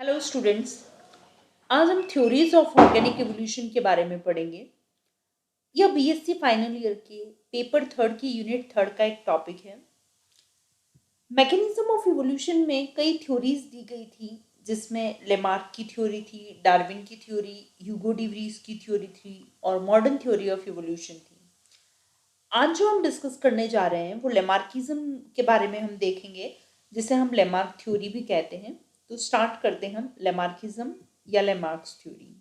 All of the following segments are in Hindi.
Hello students. आज हम थ्योरीज ऑफ ऑर्गेनिक एवोल्यूशन के बारे में पढ़ेंगे। यह बीएससी फाइनल ईयर के पेपर थर्ड की यूनिट थर्ड का एक टॉपिक है। मैकेनिज्म ऑफ इवोल्यूशन में कई थ्योरीज दी गई थी, जिसमें लेमार्क की थ्योरी थी, डार्विन की थ्योरी, ह्यूगो डिवरीज की थ्योरी थी और मॉडर्न थ्योरी ऑफ इवोल्यूशन थी। आज जो हम डिस्कस करने जा रहे हैं वो लेमार्किज्म के बारे में हम देखेंगे, जिसे हम लेमार्क थ्योरी भी कहते हैं। तो स्टार्ट करते हैं हम लेमार्किज्म या लेमार्क्स थ्योरी।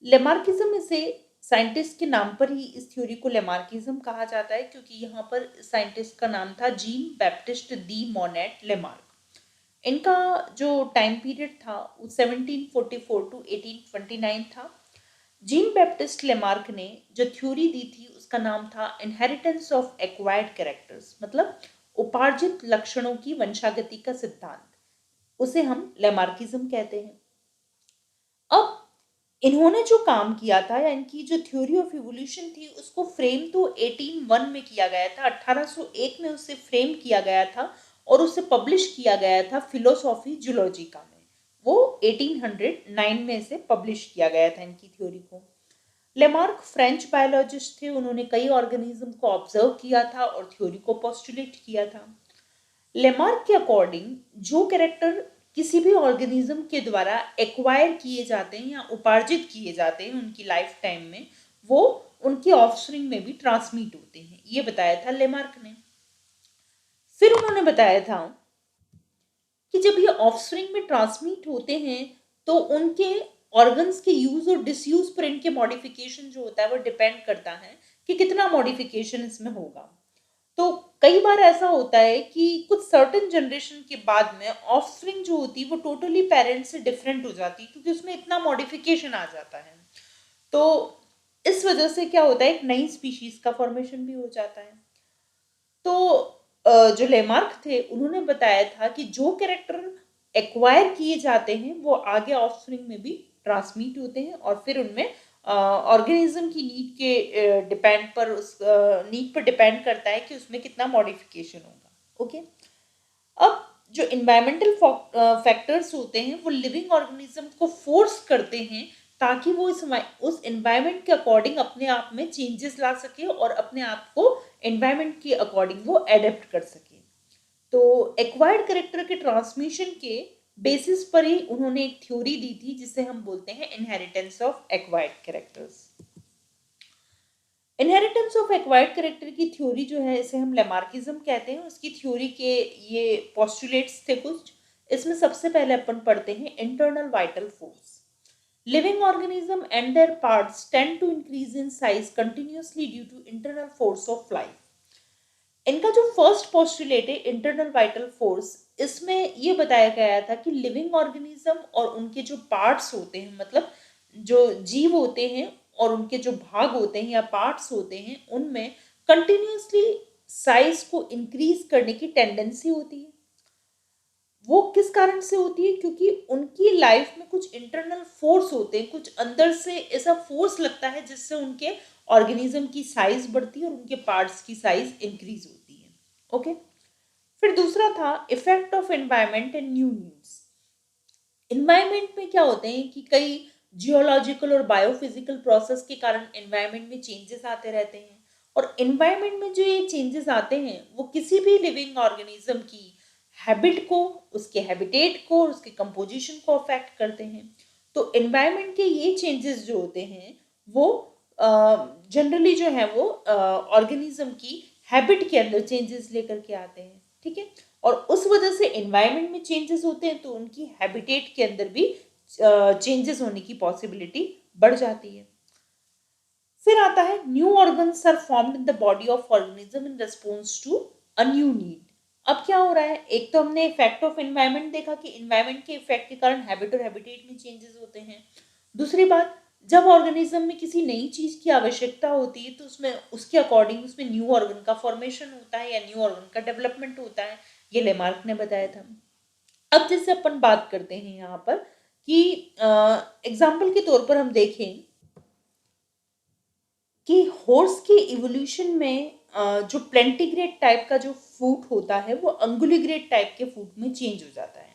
लेमार्किज्म इसे साइंटिस्ट के नाम पर ही इस थ्योरी को लेमार्किज्म कहा जाता है, क्योंकि यहाँ पर साइंटिस्ट का नाम था जीन बैप्टिस्ट दी मोनेट लेमार्क। इनका जो टाइम पीरियड था वो 1744 टू 1829 था। जीन बैप्टिस्ट लेमार्क ने जो थ्योरी दी थी उसका नाम था इनहेरिटेंस ऑफ एक्वायर्ड कैरेक्टर्स, मतलब उपार्जित लक्षणों की वंशागति का सिद्धांत। उसे हम लेमार्किज्म कहते हैं। अब इन्होंने जो काम किया था या इनकी जो थ्योरी ऑफ इवोल्यूशन थी उसको फ्रेम तो 1801 में किया गया था, 1801 में उसे फ्रेम किया गया था और उसे पब्लिश किया गया था फिलोसॉफी जूलॉजिका में। वो 1809 में इसे पब्लिश किया गया था इनकी थ्योरी को। लेमार्क फ्रेंच बायोलॉजिस्ट थे। उन्होंने कई ऑर्गेनिज्म को ऑब्जर्व किया था और थ्योरी को पोस्टुलेट किया था। लेमार्क के अकॉर्डिंग जो कैरेक्टर किसी भी ऑर्गेनिज्म के द्वारा एक्वायर किए जाते हैं या उपार्जित किए जाते हैं उनकी लाइफ टाइम में, वो उनके ऑफस्प्रिंग में भी ट्रांसमिट होते हैं, ये बताया था लेमार्क ने। फिर उन्होंने बताया था कि जब ये ऑफस्प्रिंग में ट्रांसमिट होते हैं तो उनके ऑर्गन्स के यूज और डिसयूज पर इनके मॉडिफिकेशन जो होता है वो डिपेंड करता है कि कितना मॉडिफिकेशन इसमें होगा। तो कई बार ऐसा होता है कि कुछ सर्टेन जनरेशन के बाद में ऑफस्प्रिंग जो होती है वो टोटली पेरेंट्स से डिफरेंट हो जाती है, क्योंकि उसमें इतना मॉडिफिकेशन आ जाता है। तो इस वजह से क्या होता है, एक नई स्पीशीज का फॉर्मेशन भी हो जाता है। तो जो लेमार्क थे उन्होंने बताया था कि जो कैरेक्टर एक्वायर किए जाते हैं वो आगे ऑफस्प्रिंग में भी ट्रांसमिट होते हैं और फिर उनमें ऑर्गेनिज्म की नीड के डिपेंड पर उस नीड पर डिपेंड करता है कि उसमें कितना मॉडिफिकेशन होगा। ओके। अब जो इन्वायरमेंटल फैक्टर्स होते हैं वो लिविंग ऑर्गेनिज्म को फोर्स करते हैं ताकि वो उस इन्वायरमेंट के अकॉर्डिंग अपने आप में चेंजेस ला सके और अपने आप को इन्वायरमेंट के अकॉर्डिंग वो एडेप्ट कर सके। तो एक्वायर्ड कैरेक्टर के ट्रांसमिशन के बेसिस पर ही उन्होंने एक थ्योरी दी थी जिसे हम बोलते हैं inheritance of acquired characters. Inheritance of acquired character की थ्योरी जो है इसे हम लेमार्किज्म कहते हैं। उसकी थ्योरी के ये पोस्टुलेट्स थे कुछ। इसमें सबसे पहले अपन पढ़ते हैं internal vital force. Living organism and their parts tend to increase in size continuously due to internal force of life. इनका जो फर्स्ट पोस्टुलेट है इंटरनल वाइटल फोर्स, इसमें ये बताया गया था कि लिविंग ऑर्गेनिज्म और उनके जो पार्ट्स होते हैं, मतलब जो जीव होते हैं और उनके जो भाग होते हैं या पार्ट्स होते हैं, उनमें कंटिन्यूअसली साइज को इंक्रीज करने की टेंडेंसी होती है। वो किस कारण से होती है? क्योंकि उनकी लाइफ में कुछ इंटरनल फोर्स होते हैं, कुछ अंदर से ऐसा फोर्स लगता है जिससे उनके ऑर्गेनिज्म की साइज बढ़ती है और उनके पार्ट्स की साइज इंक्रीज होती है। ओके। फिर दूसरा था effect of environment and new needs. Environment में क्या होते हैं कि कई जियोलॉजिकल और बायोफिजिकल प्रोसेस के कारण एनवायरमेंट में चेंजेस आते रहते हैं, और एनवायरमेंट में जो ये चेंजेस आते हैं वो किसी भी लिविंग ऑर्गेनिज्म की हैबिट को, उसके हैबिटेट को और उसके कंपोजिशन को अफेक्ट करते हैं। तो एनवायरमेंट के ये चेंजेस जो होते हैं वो जनरली जो है वो ऑर्गेनिज्म की हैबिट के अंदर चेंजेस लेकर के आते हैं। ठीक है। और उस वजह से एनवायरमेंट में चेंजेस होते हैं तो उनकी हैबिटेट के अंदर भी चेंजेस होने की पॉसिबिलिटी बढ़ जाती है। फिर आता है new organs are formed in the body of organism in response to a new need. अब क्या हो रहा है, एक तो हमने इफेक्ट ऑफ एनवायरमेंट देखा कि एनवायरमेंट के इफेक्ट के कारण हैबिट और हैबिटेट में चेंजेस होते हैं। दूसरी बात, जब ऑर्गेनिज्म में किसी नई चीज की आवश्यकता होती है तो उसमें उसके अकॉर्डिंग उसमें न्यू ऑर्गन का फॉर्मेशन होता है या न्यू ऑर्गन का डेवलपमेंट होता है। ये लेमार्क ने बताया था। अब जैसे अपन बात करते हैं यहाँ पर कि एग्जाम्पल के तौर पर हम देखें कि हॉर्स की इवोल्यूशन में जो प्लेंटिग्रेड टाइप का जो फूट होता है वो अंगुलीग्रेड टाइप के फूट में चेंज हो जाता है।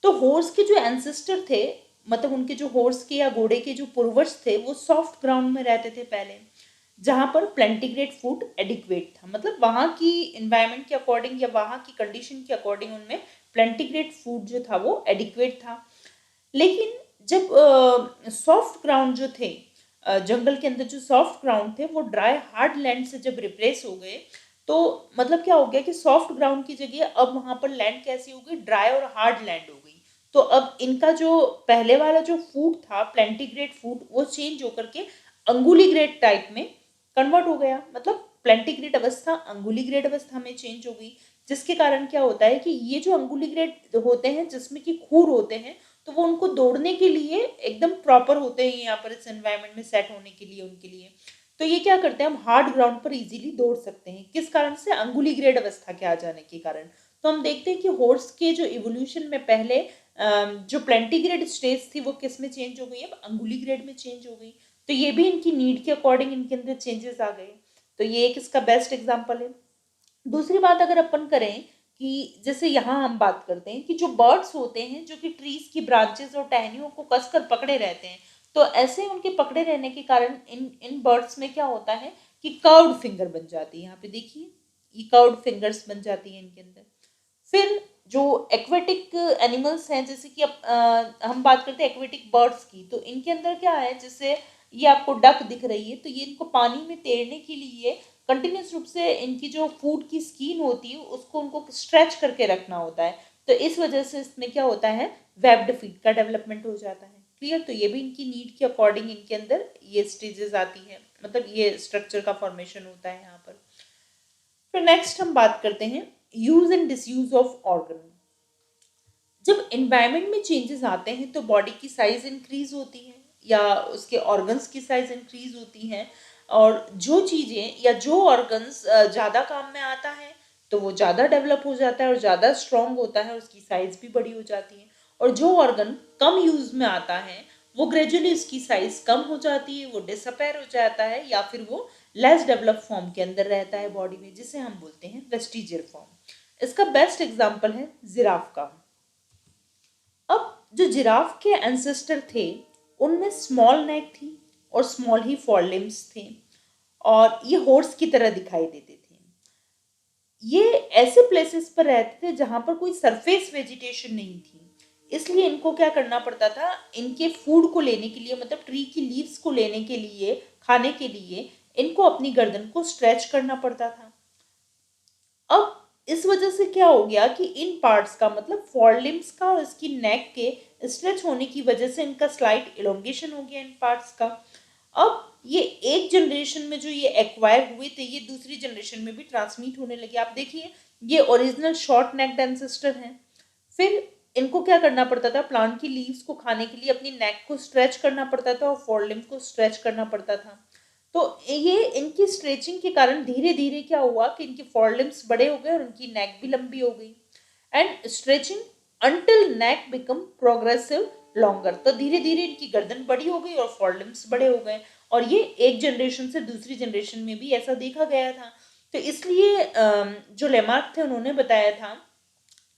तो हॉर्स के जो एंसेस्टर थे, मतलब उनके जो हॉर्स के या घोड़े के जो पूर्वज थे, वो सॉफ्ट ग्राउंड में रहते थे पहले, जहाँ पर प्लेंटीग्रेट फूड एडिक्वेट था, मतलब वहाँ की इन्वायरमेंट के अकॉर्डिंग या वहाँ की कंडीशन के अकॉर्डिंग उनमें प्लेंटीग्रेट फूड जो था वो एडिक्वेट था। लेकिन जब सॉफ्ट ग्राउंड जो थे, जंगल के अंदर जो सॉफ्ट ग्राउंड थे वो ड्राई हार्ड लैंड से जब रिप्लेस हो गए, तो मतलब क्या हो गया कि सॉफ्ट ग्राउंड की जगह अब वहां पर लैंड कैसी हो गई, ड्राई और हार्ड लैंड हो गई। तो अब इनका जो पहले वाला जो फूड था प्लेंटीग्रेड फूड, वो चेंज होकर के अंगुली ग्रेड टाइप में कन्वर्ट हो गया, मतलब प्लेंटीग्रेड अवस्था अंगुली ग्रेड अवस्था में चेंज हो गई। जिसके कारण क्या होता है कि ये जो अंगुली ग्रेड होते हैं जिसमें कि खूर होते हैं, तो वो उनको दौड़ने के लिए एकदम प्रॉपर होते हैं यहाँ पर इस एनवायरनमेंट में सेट होने के लिए उनके लिए। तो ये क्या करते हैं, हम हार्ड ग्राउंड पर इजीली दौड़ सकते हैं, किस कारण से, अंगुली ग्रेड अवस्था के आ जाने के कारण। तो हम देखते हैं कि हॉर्स के जो इवोल्यूशन में पहले जो प्लेंटीग्रेड स्टेज थी वो किस में चेंज हो गई, अब अंगुली ग्रेड में चेंज हो गई। तो ये भी इनकी नीड के अकॉर्डिंग इनके अंदर चेंजेस आ गए। तो ये एक इसका बेस्ट एग्जाम्पल है। दूसरी बात अगर अपन करें कि जैसे यहाँ हम बात करते हैं कि जो बर्ड्स होते हैं जो कि ट्रीज की ब्रांचेस और टहनियों को कसकर पकड़े रहते हैं, तो ऐसे उनके पकड़े रहने के कारण इन इन बर्ड्स में क्या होता है कि कर्व्ड फिंगर बन जाती है। यहाँ पे देखिए, ये कर्व्ड फिंगर्स बन जाती है इनके अंदर। फिर जो एक्वेटिक एनिमल्स हैं, जैसे कि अब हम बात करते हैं एक्वेटिक बर्ड्स की, तो इनके अंदर क्या है, जैसे ये आपको डक दिख रही है, तो ये इनको पानी में तैरने के लिए कंटिन्यूस रूप से इनकी जो फूड की स्किन होती है उसको उनको स्ट्रेच करके रखना होता है। तो इस वजह से इसमें क्या होता है, वेब्ड फीट का डेवलपमेंट हो जाता है। क्लियर? तो ये भी इनकी नीड के अकॉर्डिंग इनके अंदर ये स्टेजेस आती है, मतलब ये स्ट्रक्चर का फॉर्मेशन होता है यहाँ पर। फिर नेक्स्ट हम बात करते हैं use and disuse of organ. जब एनवायरनमेंट में चेंजेस आते हैं तो बॉडी की साइज इंक्रीज होती है या उसके ऑर्गन्स की साइज इंक्रीज होती है, और जो चीज़ें या जो ऑर्गन्स ज़्यादा काम में आता है तो वो ज़्यादा डेवलप हो जाता है और ज़्यादा स्ट्रॉन्ग होता है, उसकी साइज भी बड़ी हो जाती है। और जो ऑर्गन कम यूज में आता है वो ग्रेजुअली उसकी साइज कम हो जाती है, वो डिसअपेयर हो जाता है या फिर वो लेस डेवलप फॉर्म के अंदर रहता है बॉडी में, जिसे हम बोलते हैं वेस्टिजियर फॉर्म। इसका बेस्ट एग्जाम्पल है जिराफ का। अब जो जिराफ के एंसेस्टर थे उनमें स्मॉल नेक थी और स्मॉल ही फोर लिम्स थे, और ये हॉर्स की तरह दिखाई देते थे। ये ऐसे प्लेसेस पर रहते थे जहां पर कोई सरफेस वेजिटेशन नहीं थी, इसलिए इनको क्या करना पड़ता था, इनके फूड को लेने के लिए, मतलब ट्री की लीव्स को लेने के लिए, खाने के लिए इनको अपनी गर्दन को स्ट्रेच करना पड़ता था। अब इस वजह से क्या हो गया कि इन पार्ट्स का, मतलब फोरलिम्स का और इसकी नेक के स्ट्रेच होने की वजह से इनका स्लाइट इलोंगेशन हो गया इन पार्ट्स का। अब ये एक जनरेशन में जो ये एक्वायर हुए थे ये दूसरी जनरेशन में भी ट्रांसमिट होने लगे। आप देखिए, ये ओरिजिनल शॉर्ट नेक्ड एंसेस्टर हैं। फिर इनको क्या करना पड़ता था, प्लांट की लीव्स को खाने के लिए अपनी नेक को स्ट्रेच करना पड़ता था और फोरलिम को स्ट्रेच करना पड़ता था। तो ये इनकी स्ट्रेचिंग के कारण धीरे धीरे क्या हुआ कि इनके फोरलिम्स बड़े हो गए और इनकी नेक भी लंबी हो गई, and stretching until neck become progressive longer. तो धीरे धीरे इनकी गर्दन बड़ी हो गई और फोरलिम्स बड़े हो गए, और ये एक जनरेशन से दूसरी जनरेशन में भी ऐसा देखा गया था। तो इसलिए जो लेमार्क थे उन्होंने बताया था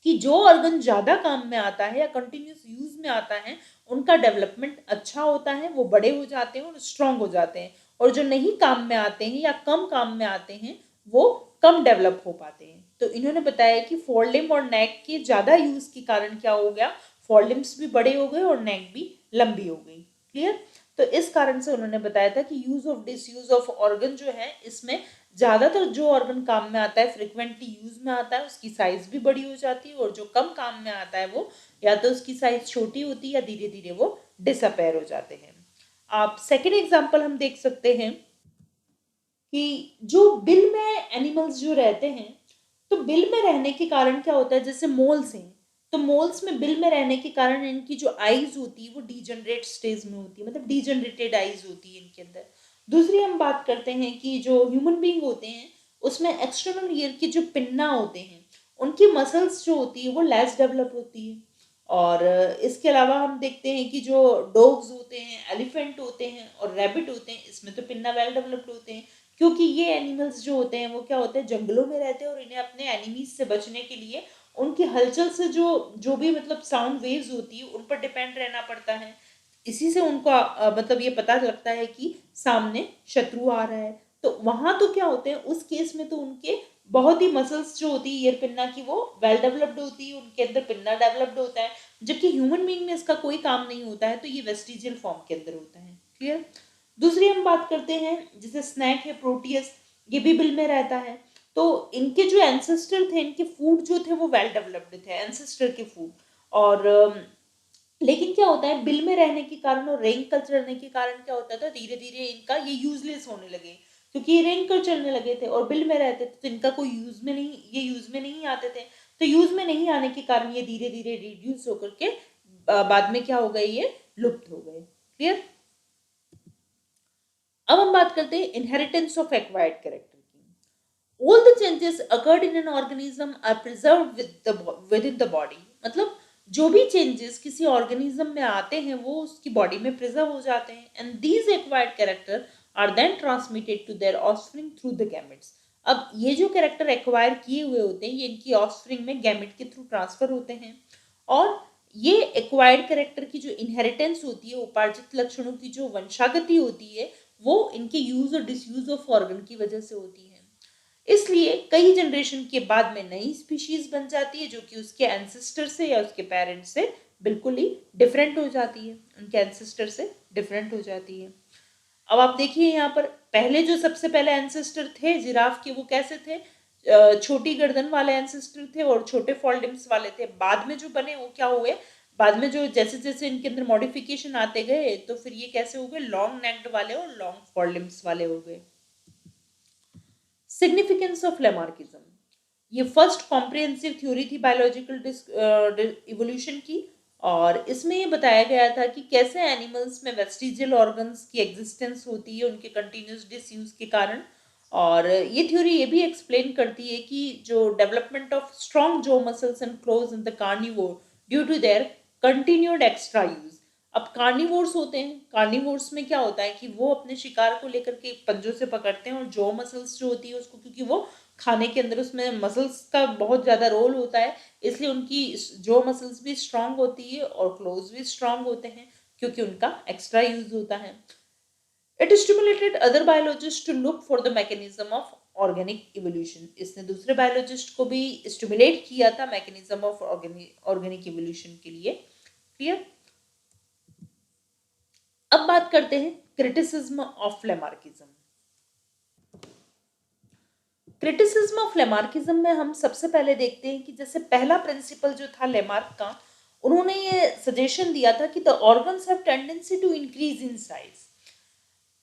कि जो ऑर्गन ज्यादा काम में आता है या कंटिन्यूस यूज में आता है उनका डेवलपमेंट अच्छा होता है, वो बड़े हो जाते हैं और स्ट्रांग हो जाते हैं, और जो नहीं काम में आते हैं या कम काम में आते हैं वो कम डेवलप हो पाते हैं। तो इन्होंने बताया कि फोरलिम और नेक के ज्यादा यूज के कारण क्या हो गया, फोरलिम्स भी बड़े हो गए और नेक भी लंबी हो गई। क्लियर? तो इस कारण से उन्होंने बताया था कि use of disuse of organ जो है, इसमें ज्यादातर जो ऑर्गन काम में आता है, फ्रिक्वेंटली यूज में आता है, उसकी साइज भी बड़ी हो जाती है, और जो कम काम में आता है वो या तो उसकी साइज छोटी होती है या धीरे धीरे वो डिसअपेयर हो जाते हैं। आप सेकेंड एग्जाम्पल हम देख सकते हैं कि जो बिल में एनिमल्स जो रहते हैं, तो बिल में रहने के कारण क्या होता है, जैसे मोल्स हैं, तो मोल्स में बिल में रहने के कारण इनकी जो आईज होती है वो डीजनरेट स्टेज में होती है, मतलब डीजनरेटेड आईज होती है इनके अंदर। दूसरी हम बात करते हैं कि जो ह्यूमन बीइंग होते हैं उसमें एक्सटर्नल ईयर के जो पिन्ना होते हैं उनकी मसल्स जो होती है वो लेस डेवलप होती है। और इसके अलावा हम देखते हैं कि जो डॉग्स होते हैं, एलिफेंट होते हैं और रैबिट होते हैं, इसमें तो पिन्ना वेल डेवलप्ड होते हैं, क्योंकि ये एनिमल्स जो होते हैं वो क्या होते हैं, जंगलों में रहते हैं और इन्हें अपने एनिमीज से बचने के लिए उनकी हलचल से जो जो भी मतलब साउंड वेव्स होती है उन पर डिपेंड रहना पड़ता है। इसी से उनको मतलब ये पता लगता है कि सामने शत्रु आ रहा है। तो वहां तो क्या होते हैं उस केस में, तो उनके बहुत ही मसल्स जो होती है ईयर पिन्ना की वो वेल डेवलप्ड होती है, उनके अंदर पिन्ना डेवलप्ड होता है, जबकि ह्यूमन बीइंग में इसका कोई काम नहीं होता है, तो ये वेस्टिजियल फॉर्म के अंदर होता है। क्लियर। दूसरी हम बात करते हैं जैसे स्नैक है प्रोटियस, ये भी बिल में रहता है। तो इनके जो एंसेस्टर थे, इनके फूड जो थे वो वेल डेवलप्ड थे, एंसेस्टर के फूड। और लेकिन क्या होता है बिल में रहने के कारण और रेंग कल्चर रहने के कारण क्या होता था, धीरे धीरे इनका ये यूजलेस होने लगे, क्योंकि ये रेंग कल्चर चलने लगे थे और बिल में रहते थे, तो इनका कोई यूज में नहीं, ये यूज में नहीं आते थे। तो यूज में नहीं आने के कारण ये धीरे धीरे रिड्यूस होकर के बाद में क्या हो गए, ये लुप्त हो गए। क्लियर। अब हम बात करते हैं इनहेरिटेंस ऑफ एक्वायर्ड कैरेक्टर की। All the changes occurred in an organism are preserved within the body. मतलब जो भी चेंजेस किसी ऑर्गेनिज्म में आते हैं वो उसकी बॉडी में प्रिजर्व हो जाते हैं, and these acquired character are then transmitted to their offspring through the gametes. अब ये जो कैरेक्टर एक्वायर किए हुए होते हैं ये इनकी ऑफस्प्रिंग में गैमेट के थ्रू ट्रांसफर होते हैं। और ये एक्वायर्ड कैरेक्टर की जो इनहेरिटेंस होती है, उपार्जित लक्षणों की जो वंशागति होती है, वो इनके यूज और डिसयूज ऑफ ऑर्गन की वजह से होती है। इसलिए कई जनरेशन के बाद में नई स्पीशीज बन जाती है जो कि उसके एंसेस्टर से या उसके पेरेंट्स से बिल्कुल ही डिफरेंट हो जाती है, उनके एंसेस्टर से डिफरेंट हो जाती है। अब आप देखिए यहाँ पर पहले जो सबसे पहले एंसेस्टर थे जिराफ के, वो कैसे थे, छोटी गर्दन वाले एंसेस्टर थे और छोटे फॉलडिम्स वाले थे। बाद में जो बने वो क्या हुए, बाद में जो जैसे जैसे इनके अंदर मॉडिफिकेशन आते गए तो फिर ये कैसे हो गए, लॉन्ग नेक्ड वाले और लॉन्ग फॉलडिम्स वाले हो गए। सिग्निफिकेंस ऑफ लेमार्किज्म, ये फर्स्ट कॉम्प्रिहेंसिव थ्योरी थी बायोलॉजिकल इवोल्यूशन की, और इसमें ये बताया गया था कि कैसे एनिमल्स में वेस्टिजियल ऑर्गन्स की एग्जिस्टेंस होती है उनके कंटिन्यूस डिसयूज के कारण। और ये थ्योरी ये भी एक्सप्लेन करती है कि जो डेवलपमेंट ऑफ स्ट्रॉन्ग जो muscles and claws in the carnivore due to their continued extra use. अब कार्निवोर्स होते हैं, कार्निवोर्स में क्या होता है कि वो अपने शिकार को लेकर के पंजों से पकड़ते हैं, और जॉ मसल्स जो होती है उसको, क्योंकि वो खाने के अंदर उसमें मसल्स का बहुत ज़्यादा रोल होता है, इसलिए उनकी जॉ मसल्स भी स्ट्रांग होती है और क्लोज भी स्ट्रांग होते हैं क्योंकि उनका एक्स्ट्रा यूज होता है। It stimulated other biologist to look for the mechanism of organic evolution. इसने दूसरे बायोलॉजिस्ट को भी स्टिमुलेट किया था मैकेनिज्म ऑफ ऑर्गेनिक इवोल्यूशन के लिए। क्लियर। अब बात करते हैं criticism of Lamarckism. Criticism of Lamarckism में हम सबसे पहले देखते हैं कि जैसे पहला प्रिंसिपल जो था लेमार्क का, उन्होंने ये सजेशन दिया था कि the organs have tendency to increase in size.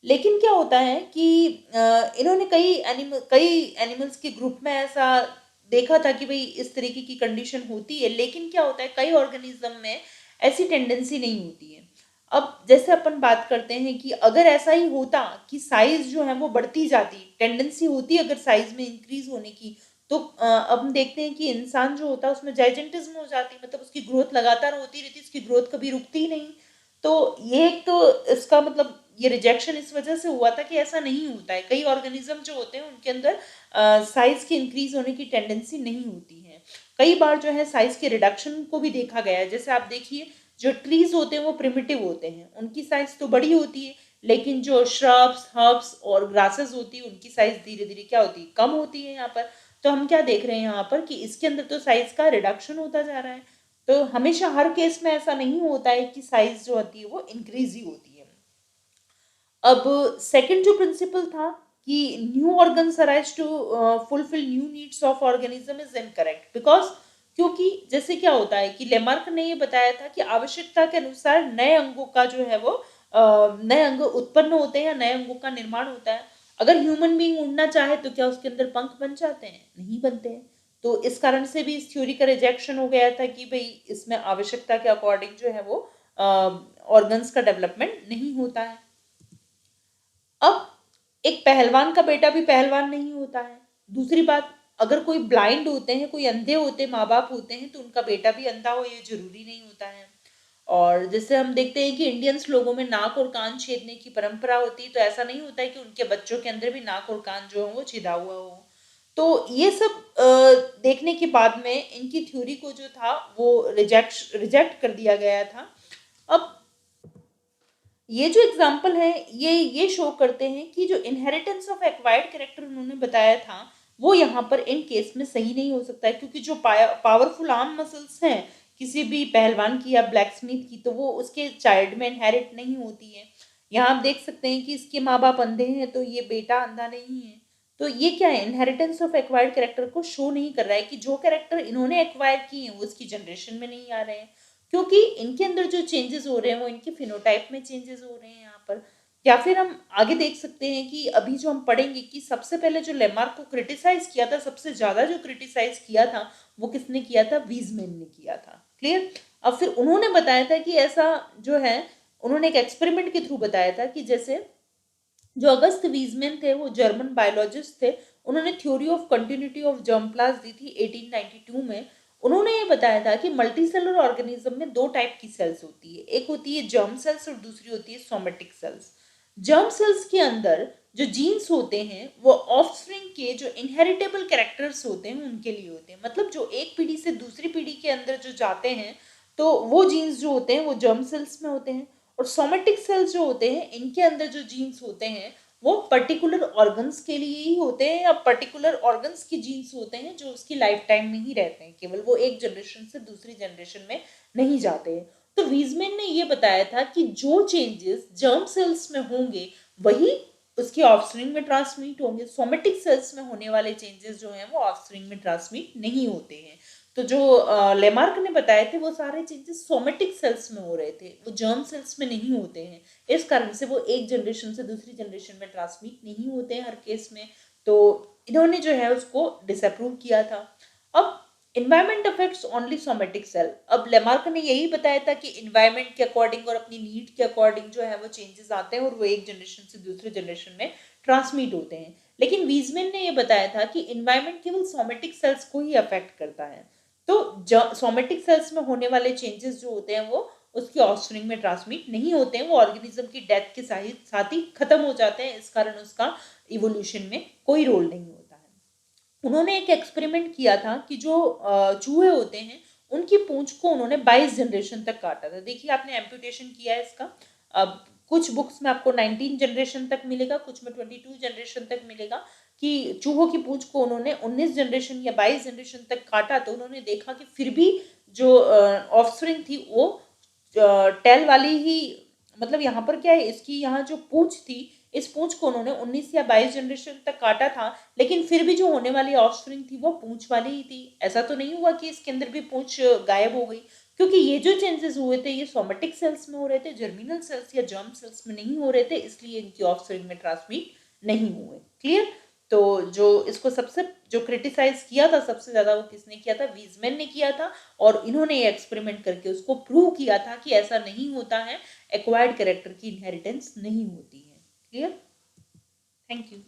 लेकिन क्या होता है कि इन्होंने कई एनिमल्स के ग्रुप में ऐसा देखा था कि भाई इस तरीके की कंडीशन होती है, लेकिन क्या होता है कई ऑर्गेनिज्म में ऐसी टेंडेंसी नहीं होती है। अब जैसे अपन बात करते हैं कि अगर ऐसा ही होता कि साइज जो है वो बढ़ती जाती, टेंडेंसी होती अगर साइज में इंक्रीज होने की, तो अब हम देखते हैं कि इंसान जो होता है उसमें जाइजेंटिज्म हो जाती, मतलब उसकी ग्रोथ लगातार होती रहती, उसकी ग्रोथ कभी रुकती ही नहीं। तो ये एक तो इसका मतलब ये रिजेक्शन इस वजह से हुआ था कि ऐसा नहीं होता है, कई ऑर्गेनिज्म जो होते हैं उनके अंदर साइज के इंक्रीज होने की टेंडेंसी नहीं होती है। कई बार जो है साइज के रिडक्शन को भी देखा गया है। जैसे आप देखिए जो ट्रीज होते हैं वो प्रिमिटिव होते हैं, उनकी साइज तो बड़ी होती है, लेकिन जो श्रब्स हर्ब्स और ग्रासेस होती है उनकी साइज धीरे धीरे क्या होती है, कम होती है। यहाँ पर तो हम क्या देख रहे हैं यहाँ पर कि इसके अंदर तो साइज का रिडक्शन होता जा रहा है। तो हमेशा हर केस में ऐसा नहीं होता है कि साइज जो होती है वो इंक्रीज ही होती है। अब सेकंड जो प्रिंसिपल था कि new organs arise to fulfil new needs of organism is incorrect, because क्योंकि जैसे क्या होता है कि लेमार्क ने ये बताया था कि आवश्यकता के अनुसार नए अंगों का जो है वो नए अंग उत्पन्न होते हैं या नए अंगों का निर्माण होता है। अगर ह्यूमन बीइंग उड़ना चाहे तो क्या उसके अंदर पंख बन जाते हैं, नहीं बनते हैं। तो इस कारण से भी इस थ्योरी का रिजेक्शन हो गया था कि भाई इसमें आवश्यकता के अकॉर्डिंग जो है वो ऑर्गन्स का डेवलपमेंट नहीं होता है। अब एक पहलवान का बेटा भी पहलवान नहीं होता है। दूसरी बात, अगर कोई ब्लाइंड होते हैं, कोई अंधे होते हैं, माँ बाप होते हैं, तो उनका बेटा भी अंधा हो ये जरूरी नहीं होता है। और जैसे हम देखते हैं कि इंडियंस लोगों में नाक और कान छेदने की परंपरा होती है, तो ऐसा नहीं होता है कि उनके बच्चों के अंदर भी नाक और कान जो है वो छिदा हुआ हो। तो ये सब देखने के बाद में इनकी थ्योरी को जो था वो रिजेक्ट कर दिया गया था। अब ये जो एग्जाम्पल है ये शो करते हैं कि जो इनहेरिटेंस ऑफ एक्वायर्ड कैरेक्टर उन्होंने बताया था वो यहाँ पर इन केस में सही नहीं हो सकता है, क्योंकि जो पावरफुल आर्म मसल्स हैं किसी भी पहलवान की या ब्लैक स्मिथ की, तो वो उसके चाइल्ड में इनहेरिट नहीं होती है। यहाँ आप देख सकते हैं कि इसके माँ बाप अंधे हैं तो ये बेटा अंधा नहीं है। तो ये क्या है, इनहेरिटेंस ऑफ एक्वायर्ड कैरेक्टर को शो नहीं कर रहा है कि जो कैरेक्टर इन्होंने एक्वायर किए हैं वो इसकी जनरेशन में नहीं आ रहे हैं, क्योंकि इनके अंदर जो चेंजेस हो रहे हैं वो इनके फिनोटाइप में चेंजेस हो रहे हैं यहाँ पर। या फिर हम आगे देख सकते हैं कि अभी जो हम पढ़ेंगे कि सबसे पहले जो लेमार्क को क्रिटिसाइज किया था, सबसे ज्यादा जो क्रिटिसाइज किया था वो किसने किया था, वीजमैन ने किया था। क्लियर। अब फिर उन्होंने बताया था कि ऐसा जो है, उन्होंने एक एक्सपेरिमेंट के थ्रू बताया था कि जैसे जो अगस्त वीजमैन थे वो जर्मन बायोलॉजिस्ट थे, उन्होंने theory of continuity of germplasm दी थी 1892 में। उन्होंने ये बताया था कि मल्टीसेलुलर ऑर्गेनिज्म में दो टाइप की सेल्स होती है, एक होती है जर्म सेल्स और दूसरी होती है सोमेटिक सेल्स। जर्म सेल्स के अंदर जो जीन्स होते हैं वो ऑफस्प्रिंग के जो इनहेरिटेबल कैरेक्टर्स होते हैं उनके लिए होते हैं, मतलब जो एक पीढ़ी से दूसरी पीढ़ी के अंदर जो जाते हैं तो वो जीन्स जो होते हैं वो जर्म सेल्स में होते हैं। और सोमेटिक सेल्स जो होते हैं इनके अंदर जो जीन्स होते हैं वो पर्टिकुलर ऑर्गन्स के लिए ही होते हैं, या पर्टिकुलर ऑर्गन्स के जीन्स होते हैं जो उसकी लाइफ टाइम में ही रहते हैं, केवल वो एक जनरेशन से दूसरी जनरेशन में नहीं जाते हैं। तो वीजमैन ने ये बताया था कि जो चेंजेस जर्म सेल्स में होंगे वही उसके ऑफस्प्रिंग में ट्रांसमिट होंगे, सोमेटिक सेल्स में होने वाले चेंजेस जो हैं वो ऑफस्प्रिंग में ट्रांसमिट नहीं होते हैं। तो जो लेमार्क ने बताए थे वो सारे चेंजेस सोमेटिक सेल्स में हो रहे थे, वो जर्म सेल्स में नहीं होते हैं। इस कारण से वो एक जनरेशन से दूसरी जनरेशन में ट्रांसमिट नहीं होते हैं हर केस में। तो इन्होंने जो है उसको डिसअप्रूव किया था। अब environment affects only somatic cell, अब लेमार्क ने यही बताया था कि इन्वायरमेंट के अकॉर्डिंग और अपनी नीड के अकॉर्डिंग जो है वो चेंजेस आते हैं और वो एक जनरेशन से दूसरे जनरेशन में ट्रांसमिट होते हैं। लेकिन वीजमैन ने ये बताया था कि इन्वायरमेंट केवल सोमेटिक सेल्स को ही अफेक्ट करता है। तो सोमेटिक सेल्स में होने वाले चेंजेस जो होते हैं वो उसकी ऑफस्प्रिंग में ट्रांसमिट नहीं होते हैं, वो ऑर्गेनिज्म की डेथ के साथ ही खत्म हो जाते हैं, इस कारण उसका इवोल्यूशन में कोई रोल नहीं होता है। उन्होंने एक एक्सपेरिमेंट किया था कि जो चूहे होते हैं उनकी पूंछ को उन्होंने 22 जनरेशन तक काटा था। देखिए आपने एम्पुटेशन किया है इसका। अब कुछ बुक्स में आपको 19 जनरेशन तक मिलेगा, कुछ में 22 जनरेशन तक मिलेगा कि चूहों की पूंछ को उन्होंने 19 जनरेशन या 22 जनरेशन तक काटा, तो उन्होंने देखा कि फिर भी जो ऑफस्प्रिंग थी वो टेल वाली ही, मतलब यहाँ पर क्या है, इसकी यहाँ जो पूंछ थी इस पूंछ को उन्होंने 19 या 22 जनरेशन तक काटा था, लेकिन फिर भी जो होने वाली ऑफस्प्रिंग थी वो पूंछ वाली ही थी। ऐसा तो नहीं हुआ कि इसके अंदर भी पूंछ गायब हो गई, क्योंकि ये जो चेंजेस हुए थे ये सोमेटिक सेल्स में हो रहे थे, जर्मिनल सेल्स या जर्म सेल्स में नहीं हो रहे थे, इसलिए इनकी ऑफस्प्रिंग में ट्रांसमिट नहीं हुए। क्लियर। तो जो इसको सबसे जो क्रिटिसाइज किया था सबसे ज्यादा वो किसने किया था, वीजमैन ने किया था। और इन्होंने ये एक्सपेरिमेंट करके उसको प्रूव किया था कि ऐसा नहीं होता है, एक्वायर्ड कैरेक्टर की इनहेरिटेंस नहीं होती है। क्लियर। Thank you.